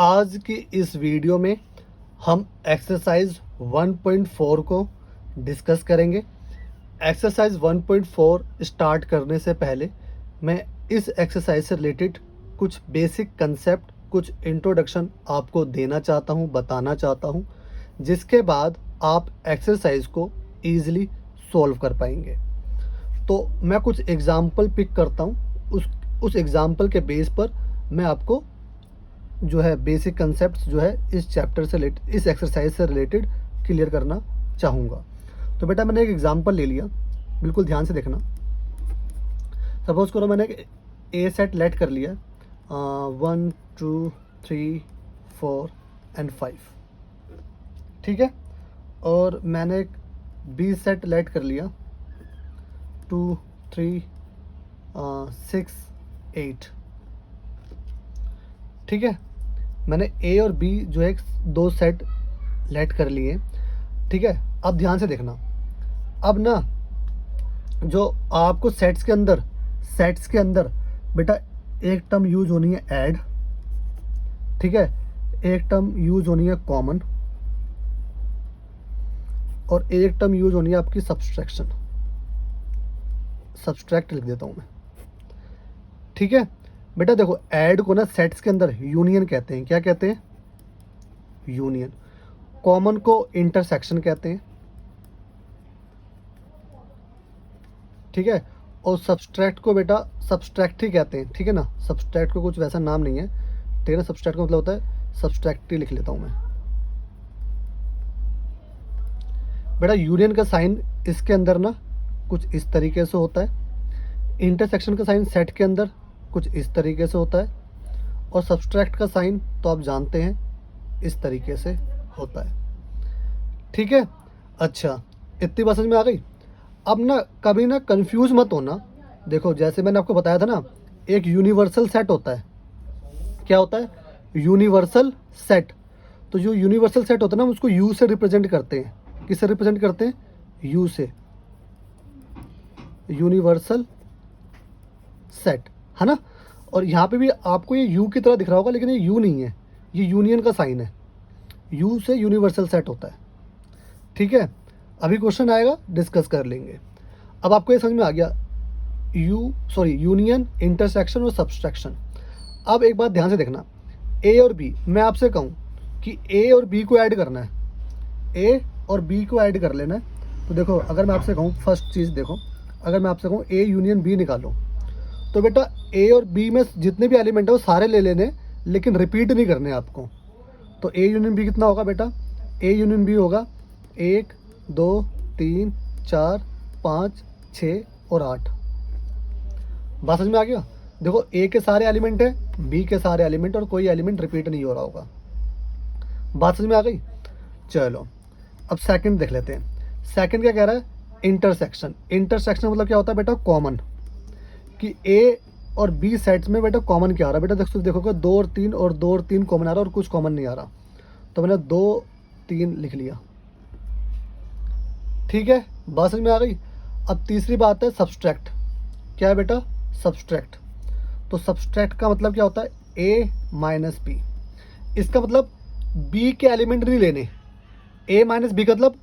आज की इस वीडियो में हम एक्सरसाइज 1.4 को डिस्कस करेंगे। एक्सरसाइज 1.4 स्टार्ट करने से पहले मैं इस एक्सरसाइज से रिलेटेड कुछ बेसिक कंसेप्ट, कुछ इंट्रोडक्शन आपको देना चाहता हूँ, बताना चाहता हूँ, जिसके बाद आप एक्सरसाइज को ईज़िली सॉल्व कर पाएंगे। तो मैं कुछ एग्ज़ाम्पल पिक करता हूँ, उस एग्ज़ाम्पल के बेस पर मैं आपको जो है बेसिक कंसेप्ट्स जो है इस चैप्टर से रिलेटेड, इस एक्सरसाइज से रिलेटेड क्लियर करना चाहूँगा। तो बेटा मैंने एक एग्जांपल ले लिया, बिल्कुल ध्यान से देखना। सपोज करो मैंने ए सेट लेट कर लिया 1 2 3 4 एंड 5, ठीक है। और मैंने एक बी सेट लेट कर लिया 2 3 6 8, ठीक है। मैंने ए और बी जो है दो सेट लेट कर लिए, ठीक है। अब ध्यान से देखना, अब ना जो आपको सेट्स के अंदर बेटा एक टर्म यूज होनी है ऐड, ठीक है। एक टर्म यूज होनी है कॉमन और एक टर्म यूज होनी है आपकी सब्सट्रैक्शन। सब्सट्रैक्ट लिख देता हूँ मैं, ठीक है। बेटा देखो ऐड को ना सेट्स के अंदर यूनियन कहते हैं। क्या कहते हैं? यूनियन। कॉमन को इंटरसेक्शन कहते हैं, ठीक है। और सब्सट्रैक्ट को बेटा सब्सट्रैक्ट ही कहते हैं, ठीक है ना। सब्सट्रैक्ट को कुछ वैसा नाम नहीं है, ठीक है ना। सब्सट्रैक्ट का मतलब होता है सब्सट्रैक्ट ही लिख लेता हूँ मैं। बेटा यूनियन का साइन इसके अंदर ना कुछ इस तरीके से होता है, इंटरसेक्शन का साइन सेट के अंदर कुछ इस तरीके से होता है, और सब्सट्रैक्ट का साइन तो आप जानते हैं इस तरीके से होता है, ठीक है। अच्छा, इतनी बात समझ में आ गई। अब ना कभी ना कंफ्यूज मत होना। देखो जैसे मैंने आपको बताया था ना, एक यूनिवर्सल सेट होता है। क्या होता है? Universal set. तो जो यूनिवर्सल सेट होता है ना, हम उसको यू से रिप्रेजेंट करते हैं। किससे रिप्रेजेंट करते हैं? यू से। यूनिवर्सल सेट, है ना। और यहाँ पे भी आपको ये यू की तरह दिख रहा होगा, लेकिन ये यू नहीं है, ये यूनियन का साइन है। यू से यूनिवर्सल सेट होता है, ठीक है। अभी क्वेश्चन आएगा, डिस्कस कर लेंगे। अब आपको ये समझ में आ गया यूनियन, इंटरसेक्शन और सब्सट्रैक्शन। अब एक बात ध्यान से देखना, ए और बी, मैं आपसे कहूँ कि ए और बी को ऐड करना है, ए और बी को ऐड कर लेना है। तो देखो अगर मैं आपसे कहूँ, फर्स्ट चीज़ देखो, अगर मैं आपसे कहूँ ए यूनियन बी निकालो, तो बेटा ए और बी में जितने भी एलिमेंट है वो सारे ले लेने, लेकिन रिपीट नहीं करने आपको। तो ए यूनियन बी कितना होगा बेटा? ए यूनियन बी होगा 1 2 3 4 5 6 और 8। बात समझ में आ गया? देखो ए के सारे एलिमेंट है, बी के सारे एलिमेंट, और कोई एलिमेंट रिपीट नहीं हो रहा होगा। बात समझ में आ गई? चलो अब सेकंड देख लेते हैं। सेकंड क्या कह रहा है? इंटरसेक्शन। इंटरसेक्शन मतलब क्या होता है बेटा? कॉमन। कि ए और बी सेट्स में बेटा कॉमन क्या आ रहा है? बेटा देखोगे 2 और 3 और 2 और 3 कॉमन आ रहा है और कुछ कॉमन नहीं आ रहा। तो मैंने 2 3 लिख लिया, ठीक है। बात समझ में आ गई? अब तीसरी बात है सब्सट्रैक्ट। क्या है बेटा? सब्सट्रैक्ट। तो सब्सट्रैक्ट का मतलब क्या होता है? ए माइनस बी। इसका मतलब बी के एलिमेंट नहीं लेने। ए माइनस बी का मतलब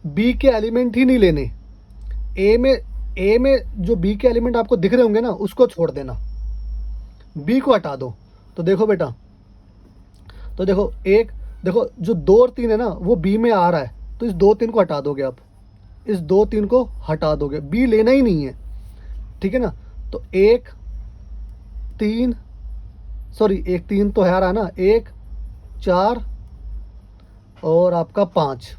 बी के एलिमेंट ही नहीं लेने। ए में जो बी के एलिमेंट आपको दिख रहे होंगे ना, उसको छोड़ देना, बी को हटा दो। तो देखो बेटा, तो देखो जो 2 और 3 है ना, वो बी में आ रहा है, तो इस 2 3 को हटा दोगे आप, इस 2 3 को हटा दोगे, बी लेना ही नहीं है, ठीक है ना। तो 1 3 तो है आ रहा है ना, 1 4 और आपका 5,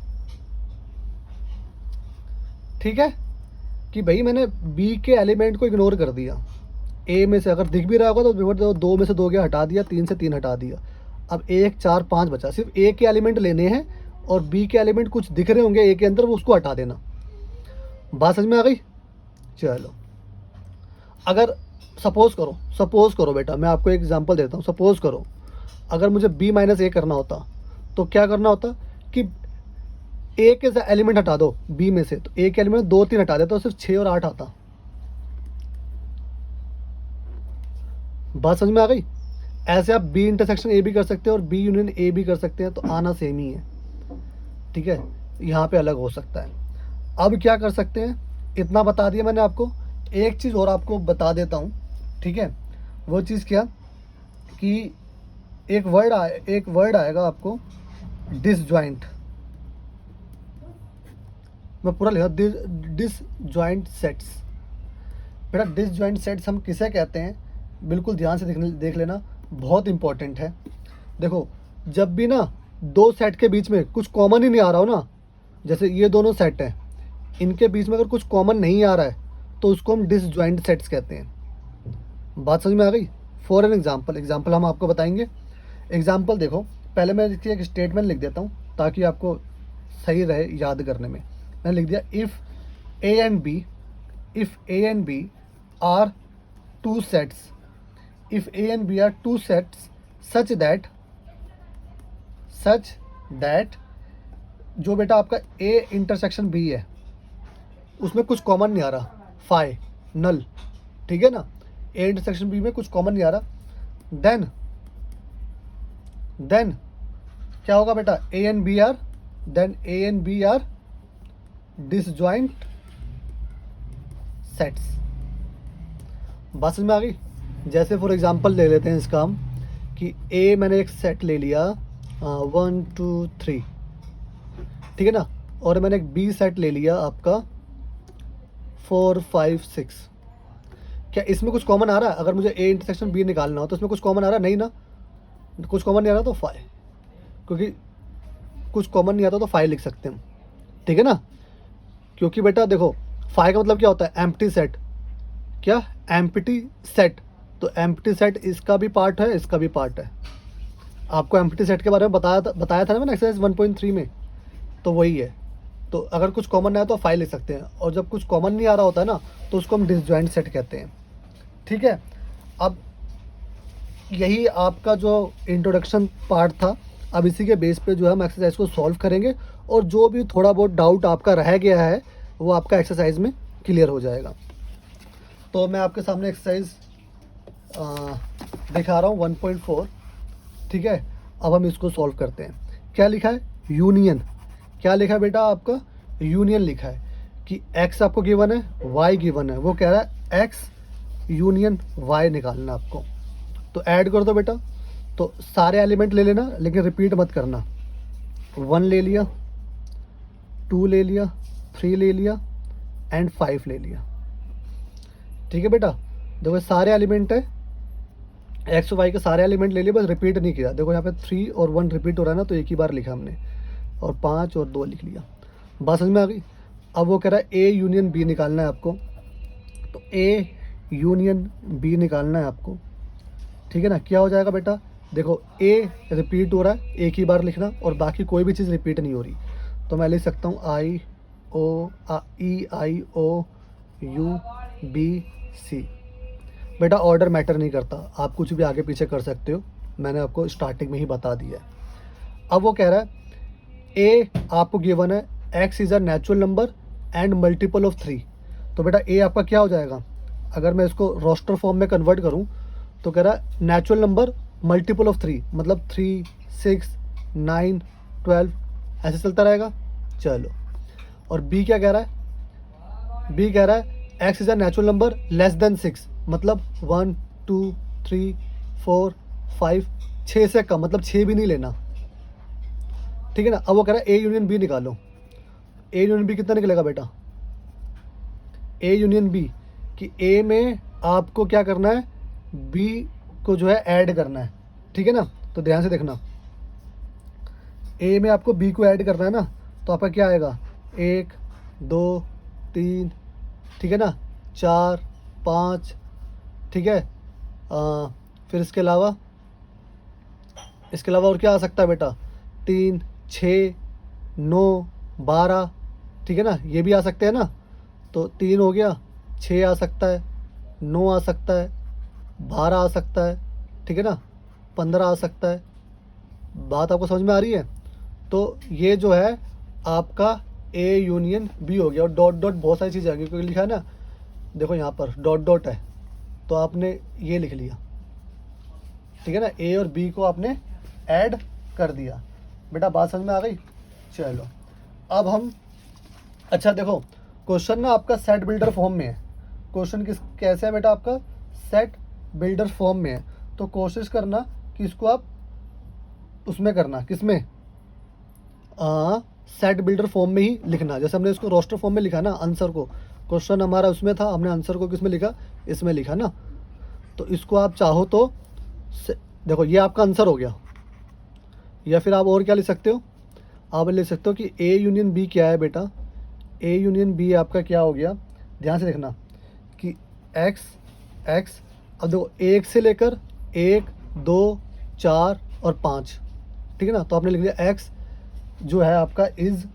ठीक है। कि भाई मैंने बी के एलिमेंट को इग्नोर कर दिया। ए में से अगर दिख भी रहा होगा तो 2 में से 2 गया, हटा दिया, 3 से 3 हटा दिया। अब 1 4 5 बचा, सिर्फ ए के एलिमेंट लेने हैं, और बी के एलिमेंट कुछ दिख रहे होंगे ए के अंदर, वो उसको हटा देना। बात समझ में आ गई? चलो अगर सपोज करो बेटा, मैं आपको एक एग्जांपल देता हूँ। सपोज करो अगर मुझे बी माइनस ए करना होता, तो क्या करना होता कि ए के एलिमेंट हटा दो बी में से, तो ए के एलिमेंट 2 3 हटा देता, तो सिर्फ 6 और 8 आता। बात समझ में आ गई? ऐसे आप बी इंटरसेक्शन ए भी कर सकते हैं और बी यूनियन ए भी कर सकते हैं, तो आना सेम ही है, ठीक है। यहाँ पे अलग हो सकता है। अब क्या कर सकते हैं, इतना बता दिया मैंने आपको। एक चीज़ और आपको बता देता हूँ, ठीक है। वो चीज़ क्या कि एक वर्ड आएगा आपको, डिसजॉइंट। मैं पूरा लिखा, डिसजॉइंट सेट्स। बेटा डिसजॉइंट सेट्स हम किसे कहते हैं, बिल्कुल ध्यान से देख लेना, बहुत इंपॉर्टेंट है। देखो जब भी ना दो सेट के बीच में कुछ कॉमन ही नहीं आ रहा हो ना, जैसे ये दोनों सेट हैं, इनके बीच में अगर कुछ कॉमन नहीं आ रहा है तो उसको हम डिसजॉइंट सेट्स कहते हैं। बात समझ में आ गई। फॉर एन एग्जाम्पल हम आपको बताएंगे। एग्जाम्पल देखो, पहले मैं इसकी एक स्टेटमेंट लिख देता हूँ ताकि आपको सही रहे याद करने में। मैंने लिख दिया, if A and B are two sets, if A and B are two sets such that जो बेटा आपका ए इंटरसेक्शन बी है उसमें कुछ कॉमन नहीं आ रहा, फाई नल, ठीक है ना। ए इंटरसेक्शन बी में कुछ कॉमन नहीं आ रहा, देन क्या होगा बेटा, A and B are disjoint sets. बात समझ में आ गई। जैसे फॉर एग्जांपल ले लेते हैं इसका हम, कि ए मैंने एक सेट ले लिया 1 2 3, ठीक है ना, और मैंने एक बी सेट ले लिया आपका 4 5 6। क्या इसमें कुछ कॉमन आ रहा है? अगर मुझे ए इंटरसेक्शन बी निकालना हो तो इसमें कुछ कॉमन आ रहा है? नहीं ना, कुछ कॉमन नहीं आ रहा तो फाइव, क्योंकि कुछ कॉमन नहीं आता तो फाइव लिख सकते हैं, ठीक है ना। क्योंकि बेटा देखो फाइव का मतलब क्या होता है, एम्प्टी सेट। क्या एम्प्टी सेट? तो एम्प्टी सेट इसका भी पार्ट है, इसका भी पार्ट है। आपको एम्प्टी सेट के बारे में बताया था ना मैंने एक्सरसाइज 1.3 में, तो वही है। तो अगर कुछ कॉमन नहीं आया तो फाइव लिख सकते हैं, और जब कुछ कॉमन नहीं आ रहा होता है ना तो उसको हम डिसजॉइंट सेट कहते हैं, ठीक है। अब यही आपका जो इंट्रोडक्शन पार्ट था, अब इसी के बेस पे जो है हम एक्सरसाइज को सॉल्व करेंगे, और जो भी थोड़ा बहुत डाउट आपका रह गया है वो आपका एक्सरसाइज में क्लियर हो जाएगा। तो मैं आपके सामने एक्सरसाइज दिखा रहा हूँ 1.4, ठीक है। अब हम इसको सॉल्व करते हैं। क्या लिखा है? यूनियन। क्या लिखा है बेटा? आपका यूनियन लिखा है कि x आपको गिवन है, y गिवन है। वो कह रहा है x यूनियन y निकालना आपको। तो ऐड कर दो बेटा। तो सारे एलिमेंट ले लेना, लेकिन रिपीट मत करना। 1 ले लिया, 2 ले लिया, 3 ले लिया एंड 5 ले लिया, ठीक है बेटा। देखो सारे एलिमेंट है, एक्स वाई के सारे एलिमेंट ले लिए, बस रिपीट नहीं किया। देखो यहाँ पे 3 और 1 रिपीट हो रहा है ना, तो एक ही बार लिखा हमने, और 5 और 2 लिख लिया। बात समझ में आ गई। अब वो कह रहा है ए यूनियन बी निकालना है आपको, तो ए यूनियन बी निकालना है आपको, ठीक है ना। क्या हो जाएगा बेटा? देखो ए रिपीट हो रहा है, एक ही बार लिखना, और बाकी कोई भी चीज़ रिपीट नहीं हो रही। तो मैं लिख सकता हूँ आई ओ यू बी सी। बेटा ऑर्डर मैटर नहीं करता, आप कुछ भी आगे पीछे कर सकते हो, मैंने आपको स्टार्टिंग में ही बता दिया है। अब वो कह रहा है ए आपको गिवन है x is a natural number and multiple of 3। तो बेटा ए आपका क्या हो जाएगा? अगर मैं इसको रोस्टर फॉर्म में कन्वर्ट करूँ तो कह रहा है नेचुरल नंबर मल्टीपल ऑफ 3, मतलब 3 6 9 12 ऐसे चलता रहेगा। चलो, और बी क्या कह रहा है? बी कह रहा है x is a natural number less than 6, मतलब 1 2 3 4 5 6 से कम, मतलब 6 भी नहीं लेना, ठीक है ना। अब वो कह रहा है ए यूनियन बी निकालो। ए यूनियन बी कितना निकलेगा बेटा? ए यूनियन बी कि ए में आपको क्या करना है, बी को जो है ऐड करना है, ठीक है ना। तो ध्यान से देखना, ए में आपको बी को ऐड करना है ना, तो आपका क्या आएगा? 1 2 3, ठीक है ना, 4 5, ठीक है। फिर इसके अलावा और क्या आ सकता है बेटा? 3 6 9 12, ठीक है ना, ये भी आ सकते हैं ना। तो 3 हो गया, 6 आ सकता है, 9 आ सकता है, 12 आ सकता है, ठीक है ना, 15 आ सकता है। बात आपको समझ में आ रही है? तो ये जो है आपका ए यूनियन बी हो गया। और डॉट डॉट बहुत सारी चीज़ें आ गई, क्योंकि लिखा है ना, देखो यहाँ पर डॉट डॉट है, तो आपने ये लिख लिया, ठीक है ना, ए और बी को आपने ऐड कर दिया। बेटा बात समझ में आ गई? चलो अब हम, अच्छा देखो क्वेश्चन ना आपका सेट बिल्डर फॉर्म में है। क्वेश्चन कैसे है बेटा? आपका सेट बिल्डर फॉर्म में है। तो कोशिश करना कि इसको आप उसमें करना, किसमें, सेट बिल्डर फॉर्म में ही लिखना। जैसे हमने इसको रोस्टर फॉर्म में लिखा ना आंसर को, क्वेश्चन हमारा उसमें था, हमने आंसर को किस में लिखा, इसमें लिखा ना। तो इसको आप चाहो तो देखो ये आपका आंसर हो गया। या फिर आप और क्या लिख सकते हो, आप लिख सकते हो कि ए यूनियन बी क्या है बेटा, ए यूनियन बी आपका क्या हो गया, ध्यान से देखना कि एक्स एक्स, अब देखो एक से लेकर 1 2 4 और 5, ठीक है ना। तो आपने लिख लिया एक्स जो है आपका इज़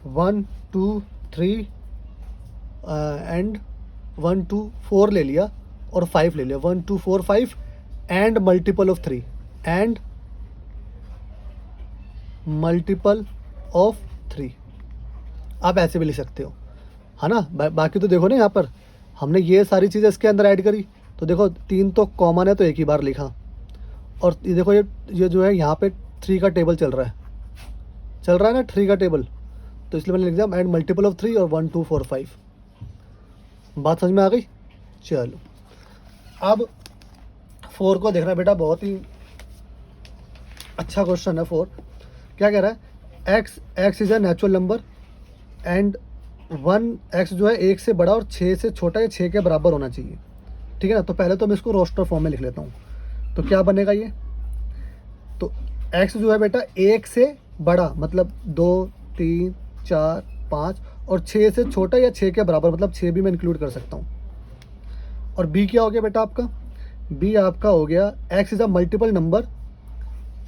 1 2 3 एंड 1 2 4 ले लिया और 5 ले लिया, 1 2 4 5 and multiple of 3 and multiple of 3। आप ऐसे भी लिख सकते हो, है ना। बाकी तो देखो ना यहाँ पर हमने ये सारी चीज़ें इसके अंदर ऐड करी। तो देखो 3 तो कॉमन है तो एक ही बार लिखा, और ये देखो ये जो है यहाँ पे 3 का टेबल चल रहा है ना 3 का टेबल, तो इसलिए मैंने लिख दिया एंड मल्टीपल ऑफ 3 और 1 2 4 5। बात समझ में आ गई? चलो अब 4 को देखना बेटा, बहुत ही अच्छा क्वेश्चन है 4। क्या कह रहा है, x is a natural number and 1 x जो है 1 से बड़ा और 6 से छोटा या 6 के बराबर होना चाहिए, ठीक है ना। तो पहले तो मैं इसको रोस्टर फॉर्म में लिख लेता हूँ। तो क्या बनेगा ये, तो एक्स जो है बेटा 1 से बड़ा मतलब 2 3 4 5 और 6 से छोटा या 6 के बराबर मतलब 6 भी मैं इंक्लूड कर सकता हूँ। और बी क्या हो गया बेटा आपका, बी आपका हो गया x is a multiple number,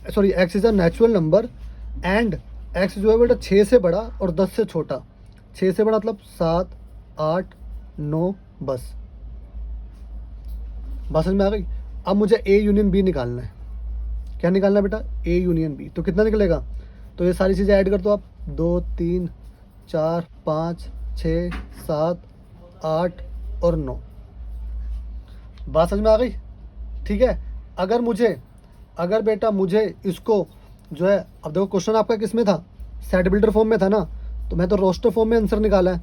sorry x is a natural number and x जो है बेटा 6 से बड़ा और 10 से छोटा। 6 से बड़ा मतलब 7 8 9 बस। बात समझ में आ गई? अब मुझे ए यूनियन बी निकालना है। क्या निकालना है बेटा, ए यूनियन बी। तो कितना निकलेगा, तो ये सारी चीज़ें ऐड कर दो आप, 2 3 4 5 6 7 8 और 9। बात समझ में आ गई? ठीक है। अगर बेटा मुझे इसको जो है, अब देखो क्वेश्चन आपका किस में था, सेट बिल्डर फॉर्म में था ना, तो मैं तो रोस्टर फॉर्म में आंसर निकाला है।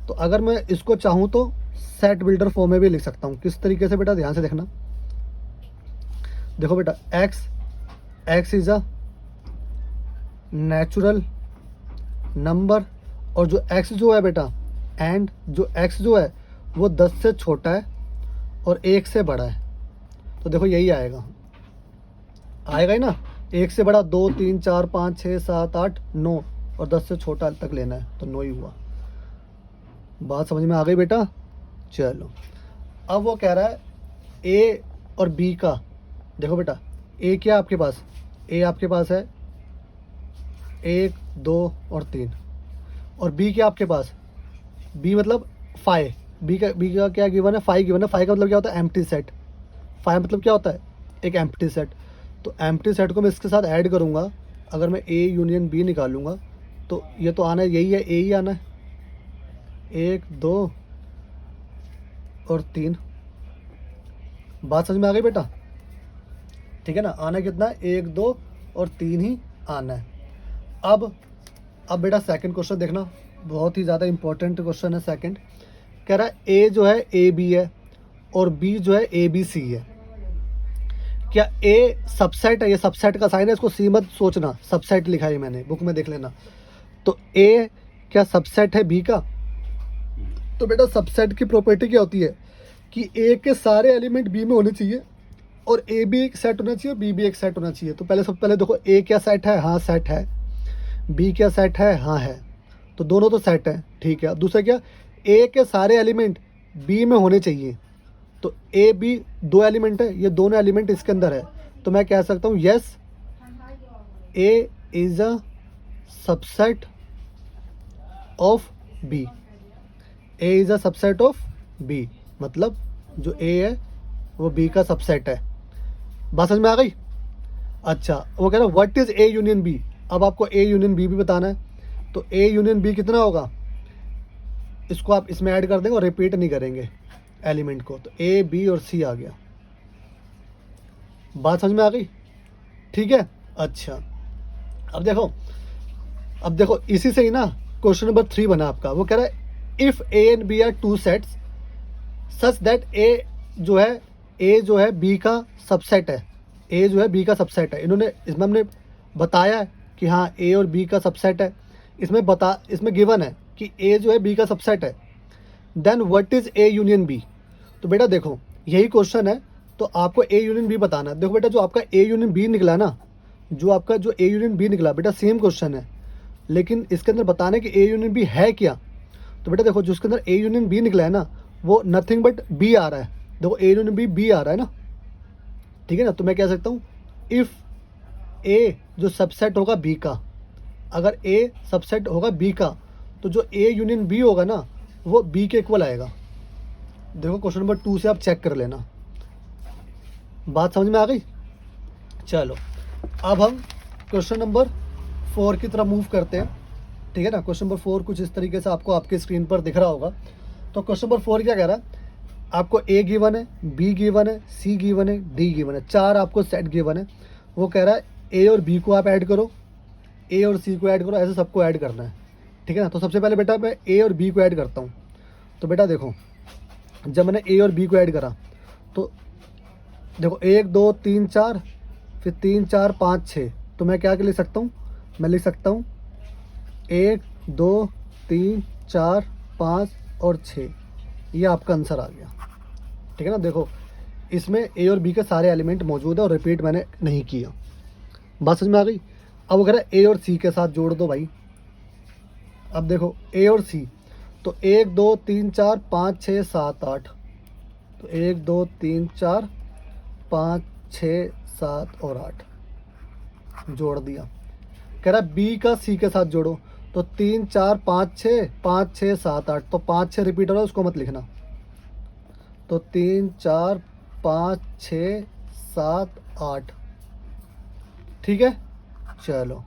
तो अगर मैं इसको चाहूँ तो सेट बिल्डर फॉर्म में भी लिख सकता हूँ। किस तरीके से बेटा, ध्यान से देखना। देखो बेटा x is a natural number और जो एक्स जो है बेटा, एंड जो एक्स जो है वो 10 से छोटा है और 1 से बड़ा है। तो देखो यही आएगा ही ना, 1 से बड़ा 2 3 4 5 6 7 8 9 और 10 से छोटा तक लेना है, तो 9 ही हुआ। बात समझ में आ गई बेटा? चलो अब वो कह रहा है ए और बी का, देखो बेटा ए क्या आपके पास, ए आपके पास है 1 2 और 3 और बी क्या आपके पास, बी मतलब 5, बी का क्या गिवन है, 5 गिवन है। 5 का मतलब क्या होता है, एम्प्टी सेट। 5 मतलब क्या होता है, एक एम्प्टी सेट। तो एम्प्टी सेट को मैं इसके साथ ऐड करूँगा, अगर मैं ए यूनियन बी निकालूंगा तो ये तो आना है, यही है, ए ही आना है, 1 2 और 3। बात समझ में आ गई बेटा? ठीक है ना, आना कितना है, 1 2 और 3 ही आना है। अब बेटा सेकंड क्वेश्चन देखना, बहुत ही ज़्यादा इंपॉर्टेंट क्वेश्चन है सेकंड। कह रहा है ए जो है ए बी है और बी जो है ए बी सी है। क्या ए सबसेट है, ये सबसेट का साइन है, इसको सी मत सोचना, सबसेट लिखा है मैंने, बुक में देख लेना। तो ए क्या सबसेट है बी का? तो बेटा सबसेट की प्रॉपर्टी क्या होती है कि ए के सारे एलिमेंट बी में होने चाहिए और ए भी एक सेट होना चाहिए, बी भी एक सेट होना चाहिए। तो सबसे पहले देखो ए क्या सेट है, हाँ सेट है। बी क्या सेट है, हाँ है। तो दोनों तो सेट है, ठीक है। दूसरा क्या, ए के सारे एलिमेंट बी में होने चाहिए। तो ए बी 2 एलिमेंट है, ये दोनों एलिमेंट इसके अंदर है। तो मैं कह सकता हूँ yes A is a subset of B, A is a subset of B, मतलब जो ए है वो बी का सबसेट है। बात समझ में आ गई? अच्छा, वो कह रहा है what is A union B. अब आपको ए यूनियन बी भी बताना है। तो ए यूनियन बी कितना होगा, इसको आप इसमें ऐड कर देंगे और रिपीट नहीं करेंगे एलिमेंट को। तो ए बी और सी आ गया। बात समझ में आ गई? ठीक है। अच्छा, अब देखो इसी से ही ना क्वेश्चन नंबर 3 बना आपका। वो कह रहा है if A and B are two sets such that A जो है बी का सबसेट है। ए जो है बी का सबसेट है। इन्होंने इसमें हमने बताया है कि हाँ ए और बी का सबसेट है। इसमें गिवन है कि ए जो है बी का सबसेट है। Then what is A union B? तो बेटा देखो यही क्वेश्चन है, तो आपको ए यूनियन बी बताना है। देखो बेटा जो आपका ए यूनियन बी निकला ना, जो ए यूनियन बी निकला बेटा सेम क्वेश्चन है, लेकिन इसके अंदर बताना है कि ए यूनियन बी है क्या। तो बेटा देखो जो उसके अंदर ए यूनियन बी निकला है ना, वो नथिंग बट बी आ रहा है। देखो ए यूनियन बी आ रहा है ना, ठीक है ना। तो मैं कह सकता हूँ इफ़ ए जो सबसेट होगा बी का, अगर ए सबसेट होगा बी का, तो जो ए यूनियन बी होगा ना वो बी के इक्वल आएगा। देखो क्वेश्चन नंबर 2 से आप चेक कर लेना। बात समझ में आ गई? चलो अब हम क्वेश्चन नंबर 4 की तरफ मूव करते हैं, ठीक है ना। क्वेश्चन नंबर 4 कुछ इस तरीके से आपको आपके स्क्रीन पर दिख रहा होगा। तो क्वेश्चन नंबर 4 क्या कह रहा है? आपको ए गिवन है, बी गिवन है, सी गिवन है, डी गिवन है, 4 आपको सेट गिवन है। वो कह रहा है ए और बी को आप ऐड करो, ए और सी को ऐड करो, ऐसे सबको ऐड करना है, ठीक है ना। तो सबसे पहले बेटा मैं ए और बी को ऐड करता हूँ। तो बेटा देखो जब मैंने ए और बी को ऐड करा तो देखो 1 2 3 4, फिर 3 4 5 6, तो मैं क्या लिख सकता हूँ? मैं लिख सकता हूँ 1 2 3 4 5 और 6। ये आपका आंसर आ गया, ठीक है ना। देखो इसमें ए और बी के सारे एलिमेंट मौजूद है और रिपीट मैंने नहीं किया। बात समझ में आ गई? अब अगर ए और सी के साथ जोड़ दो भाई। अब देखो ए और सी, तो 1 2 3 4 5 6 7 8, तो 1 2 3 4 5 6 7 और 8 जोड़ दिया। कह रहा है बी का सी के साथ जोड़ो, तो 3 4 5 6 5 6 7 8, तो 5 6 रिपीट हो रहा है उसको मत लिखना। तो 3 4 5 6 7 8, ठीक है। चलो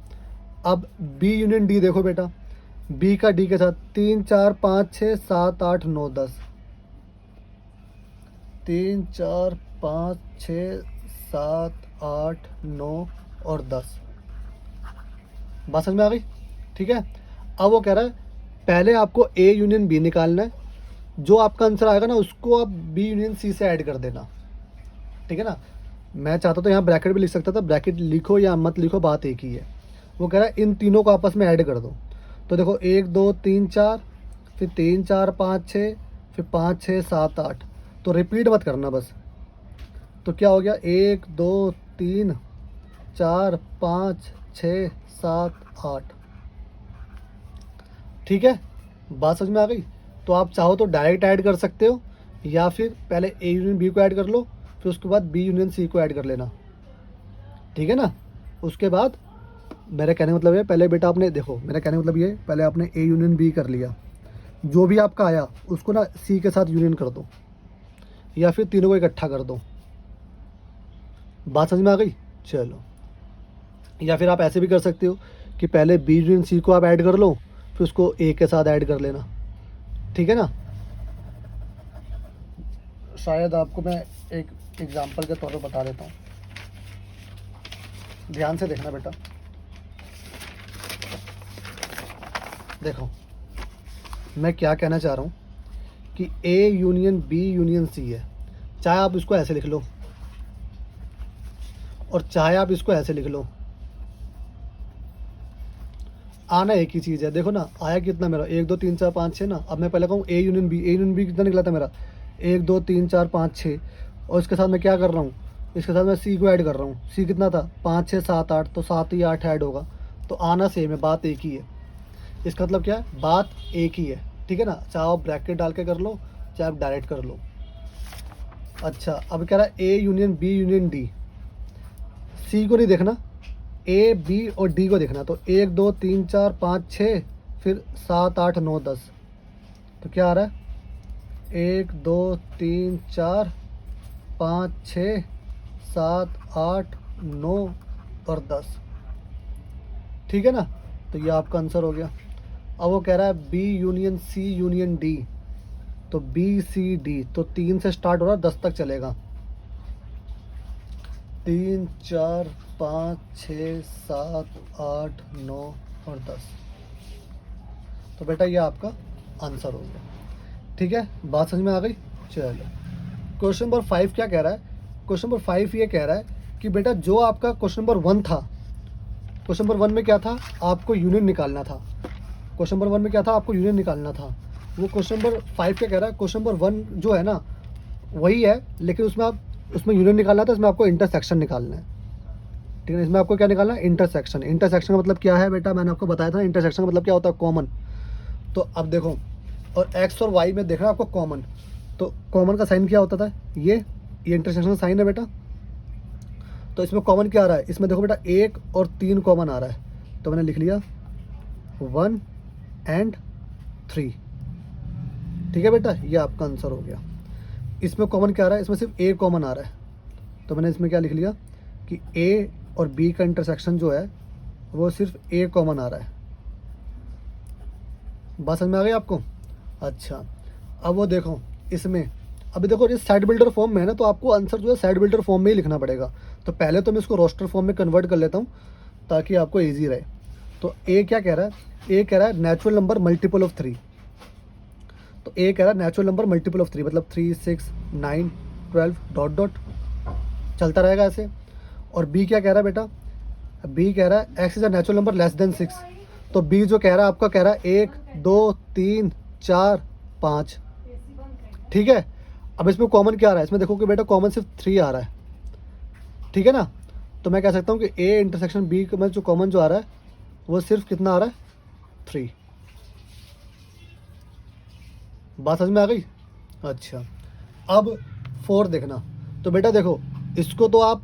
अब बी यूनियन डी देखो बेटा, बी का डी के साथ 3 4 5 6 7 8 9 10, 3 4 5 6 7 8 9 और 10। बात समझ में आ गई? ठीक है। अब वो कह रहा है पहले आपको ए यूनियन बी निकालना है, जो आपका आंसर आएगा ना उसको आप बी यूनियन सी से ऐड कर देना, ठीक है ना। मैं चाहता तो यहाँ ब्रैकेट भी लिख सकता था, ब्रैकेट लिखो या मत लिखो बात एक ही है। वो कह रहा है इन तीनों को आपस में ऐड कर दो। तो देखो 1 2 3 4, फिर 3 4 5 6, फिर 5 6 7 8, तो रिपीट मत करना बस। तो क्या हो गया 1 2 3 4 5 6 7 8, ठीक है। बात समझ में आ गई? तो आप चाहो तो डायरेक्ट ऐड कर सकते हो, या फिर पहले ए यूनियन बी को ऐड कर लो, फिर उसके बाद बी यूनियन सी को ऐड कर लेना, ठीक है ना। उसके बाद मेरा कहने का मतलब है पहले बेटा आपने देखो, मेरा कहने का मतलब ये पहले आपने ए यूनियन बी कर लिया, जो भी आपका आया उसको ना सी के साथ यूनियन कर दो, या फिर तीनों को इकट्ठा कर दो। बात समझ में आ गई? चलो, या फिर आप ऐसे भी कर सकते हो कि पहले बी यूनियन सी को आप ऐड कर लो, फिर उसको ए के साथ ऐड कर लेना, ठीक है ना। शायद आपको मैं एक एग्जांपल के तौर पर बता देता हूँ, ध्यान से देखना बेटा। देखो मैं क्या कहना चाह रहा हूँ कि A union B union C है, चाहे आप इसको ऐसे लिख लो और चाहे आप इसको ऐसे लिख लो, आना एक ही चीज़ है। देखो ना आया कितना मेरा 1 2 3 4 5 6 ना। अब मैं पहले कहूँ ए यूनियन बी कितना निकला था मेरा 1 2 3 4 5 6, और इसके साथ मैं क्या कर रहा हूँ, इसके साथ मैं सी को ऐड कर रहा हूँ। सी कितना था 5 6 7 8, तो 7 ही 8 ऐड होगा, तो आना सेम है, बात एक ही है। इसका मतलब क्या है, बात एक ही है, ठीक है ना। चाहे आप ब्रैकेट डाल के कर लो, चाहे आप डायरेक्ट कर लो। अच्छा अब कह रहा है A union B union D, C को नहीं देखना, ए बी और डी को देखना। तो 1 2 3 4 5 6, फिर 7 8 9 10, तो क्या आ रहा है 1 2 3 4 5 6 7 8 9 और 10, ठीक है ना। तो ये आपका आंसर हो गया। अब वो कह रहा है B union C union D, तो बी सी डी, तो 3 से स्टार्ट हो रहा है 10 तक चलेगा। 3 4 5 6 7 8 9 और 10। तो बेटा ये आपका आंसर हो गया। ठीक है, बात समझ में आ गई। चलो क्वेश्चन नंबर 5 क्या कह रहा है? क्वेश्चन नंबर 5 ये कह रहा है कि बेटा जो आपका क्वेश्चन नंबर 1 था, क्वेश्चन नंबर 1 में क्या था? आपको यूनियन निकालना था। क्वेश्चन नंबर 1 में क्या था? आपको यूनियन निकालना था। वो क्वेश्चन नंबर 5 क्या कह रहा है? क्वेश्चन नंबर 1 जो है ना वही है, लेकिन उसमें यूनियन निकालना था, इसमें आपको इंटरसेक्शन निकालना है। ठीक है, इसमें आपको क्या निकालना है? इंटरसेक्शन। इंटरसेक्शन का मतलब क्या है बेटा? मैंने आपको बताया था इंटरसेक्शन का मतलब क्या होता है? कॉमन। तो अब देखो, और एक्स और वाई में देखना आपको कॉमन, तो कॉमन का साइन क्या होता था? ये इंटरसेक्शन का साइन है बेटा। तो इसमें कॉमन क्या आ रहा है? इसमें देखो बेटा 1 और 3 कॉमन आ रहा है, तो मैंने लिख लिया 1 एंड 3। ठीक है बेटा, ये आपका आंसर हो गया। इसमें कॉमन क्या आ रहा है? इसमें सिर्फ ए कॉमन आ रहा है, तो मैंने इसमें क्या लिख लिया कि ए और बी का इंटरसेक्शन जो है वो सिर्फ ए कॉमन आ रहा है। बात समझ में आ गई आपको? अच्छा, अब वो देखो इसमें, अभी देखो ये सेट बिल्डर फॉर्म में है ना, तो आपको आंसर जो है सेट बिल्डर फॉर्म में ही लिखना पड़ेगा। तो पहले तो मैं इसको रोस्टर फॉर्म में कन्वर्ट कर लेता हूँ ताकि आपको ईजी रहे। तो ए क्या कह रहा है? ए कह रहा है नेचुरल नंबर मल्टीपल ऑफ 3। तो ए कह रहा है नेचुरल नंबर मल्टीपल ऑफ 3, मतलब 3 6 9 12 डॉट डॉट चलता रहेगा ऐसे। और बी क्या कह रहा है बेटा? बी कह रहा है x is a natural number less than 6। तो बी जो कह रहा है आपका कह रहा है 1 2 3 4 5। ठीक है, अब इसमें कॉमन क्या आ रहा है? इसमें देखो कि बेटा कॉमन सिर्फ 3 आ रहा है। ठीक है ना, तो मैं कह सकता हूँ कि ए इंटरसेक्शन बी में जो कॉमन जो आ रहा है वो सिर्फ कितना आ रहा है? 3। बात समझ में आ गई? अच्छा, अब 4 देखना। तो बेटा देखो, इसको तो आप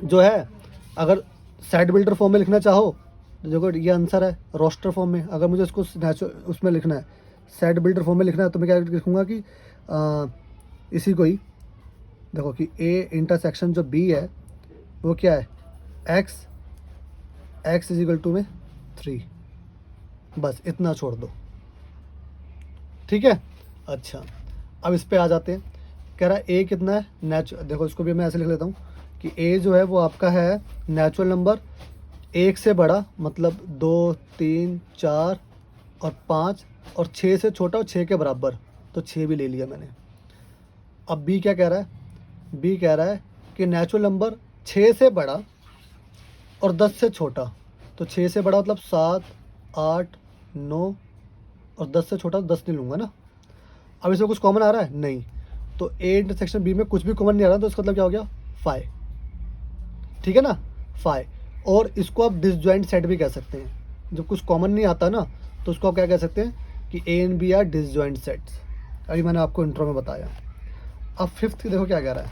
जो है अगर सेट बिल्डर फॉर्म में लिखना चाहो तो देखो ये आंसर है रोस्टर फॉर्म में। अगर मुझे इसको उसमें लिखना है, सेट बिल्डर फॉर्म में लिखना है, तो मैं क्या लिखूँगा कि इसी को ही देखो कि ए इंटरसेक्शन जो बी है वो क्या है? एक्स इज इक्वल टू में 3। बस इतना छोड़ दो। ठीक है, अच्छा, अब इस पे आ जाते हैं। कह रहा है ए कितना है? देखो इसको भी मैं ऐसे लिख लेता हूँ कि ए जो है वो आपका है नेचुरल नंबर 1 से बड़ा, मतलब 2 3 4 और 5, और 6 से छोटा और 6 के बराबर, तो 6 भी ले लिया मैंने। अब बी क्या कह रहा है? बी कह रहा है कि नेचुरल नंबर 6 से बड़ा और 10 से छोटा। तो 6 से बड़ा मतलब 7 8 9, और 10 से छोटा 10 नहीं लूँगा ना। अब इसमें कुछ कॉमन आ रहा है? नहीं। तो ए इंटरसेक्शन बी में कुछ भी कॉमन नहीं आ रहा, तो इसका मतलब क्या हो गया? 5। ठीक है ना, 5। और इसको आप डिसजॉइंट सेट भी कह सकते हैं। जब कुछ कॉमन नहीं आता ना, तो उसको आप क्या कह सकते हैं कि A and B are disjoint sets. अभी मैंने आपको इंट्रो में बताया। अब 5th देखो क्या कह रहा है।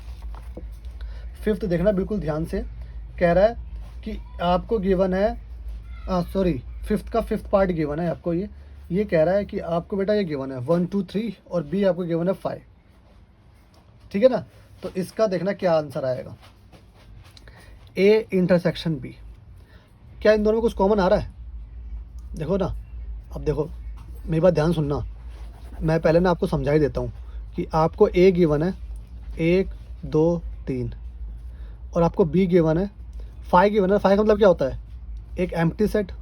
5th देखना बिल्कुल ध्यान से। कह रहा है कि आपको गिवन है, सॉरी 5th का 5th पार्ट गिवन है आपको। ये कह रहा है कि आपको बेटा ये गिवन है 1 2 3 और बी आपको गिवन है 5। ठीक है ना, तो इसका देखना क्या आंसर आएगा। ए इंटरसेक्शन बी, क्या इन दोनों में कुछ कॉमन आ रहा है? देखो ना, अब देखो मेरी बात ध्यान सुनना, मैं पहले ना आपको समझा ही देता हूँ कि आपको ए गिवन है 1 2 3 और आपको बी गिवन है 5 गिवन है। 5 का मतलब क्या होता है? एक एम्प्टी सेट।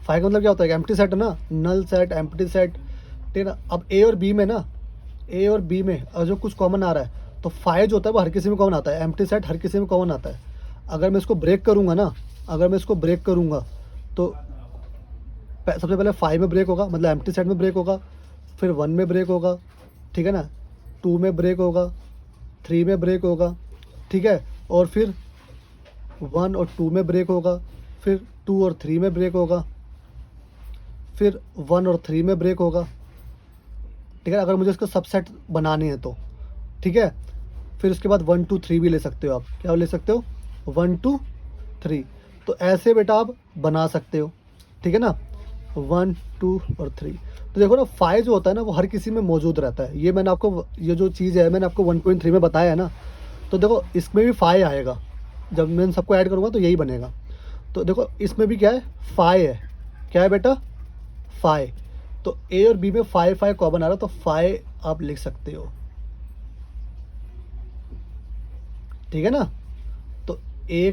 5 का मतलब क्या होता है? एम्प्टी सेट है ना, नल सेट, एम्प्टी सेट। ठीक है ना। अब ए और बी में ना, ए और बी में जो कुछ कॉमन आ रहा है, तो 5 जो होता है वो हर किसी में कॉमन आता है। एम्प्टी सेट हर किसी में कॉमन आता है। अगर मैं इसको ब्रेक करूँगा ना, अगर मैं इसको ब्रेक करूँगा तो सबसे पहले 5 में ब्रेक होगा, मतलब एम्प्टी सेट में ब्रेक होगा, फिर 1 में ब्रेक होगा, ठीक है ना, 2 में ब्रेक होगा, 3 में ब्रेक होगा, ठीक है, और फिर 1 और 2 में ब्रेक होगा, फिर 2 और 3 में ब्रेक होगा, फिर 1 और 3 में ब्रेक होगा। ठीक है, अगर मुझे इसका सबसेट बनाने हैं तो ठीक है, फिर उसके बाद 1 2 3 भी ले सकते हो आप। क्या ले सकते हो? 1 2 3। तो ऐसे बेटा आप बना सकते हो। ठीक है ना, 1 2 और 3। तो देखो ना 5 जो होता है ना वो हर किसी में मौजूद रहता है। ये मैंने आपको, ये जो चीज़ है मैंने आपको 1.3 में बताया है ना, तो देखो इसमें भी 5 आएगा। जब मैं सबको ऐड करूँगा तो यही बनेगा। तो देखो इसमें भी क्या है? 5 है। क्या है बेटा? 5। तो ए और बी में 5 5 कॉमन आ रहा है, तो 5 आप लिख सकते हो। ठीक है ना। तो ए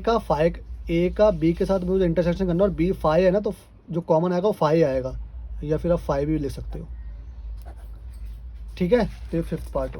का बी के साथ मुझे इंटरसेक्शन करना, और बी 5 है ना, तो जो कॉमन आएगा वो 5 आएगा, या फिर आप 5 भी ले सकते हो। ठीक है, तो ये 5th पार्ट हो।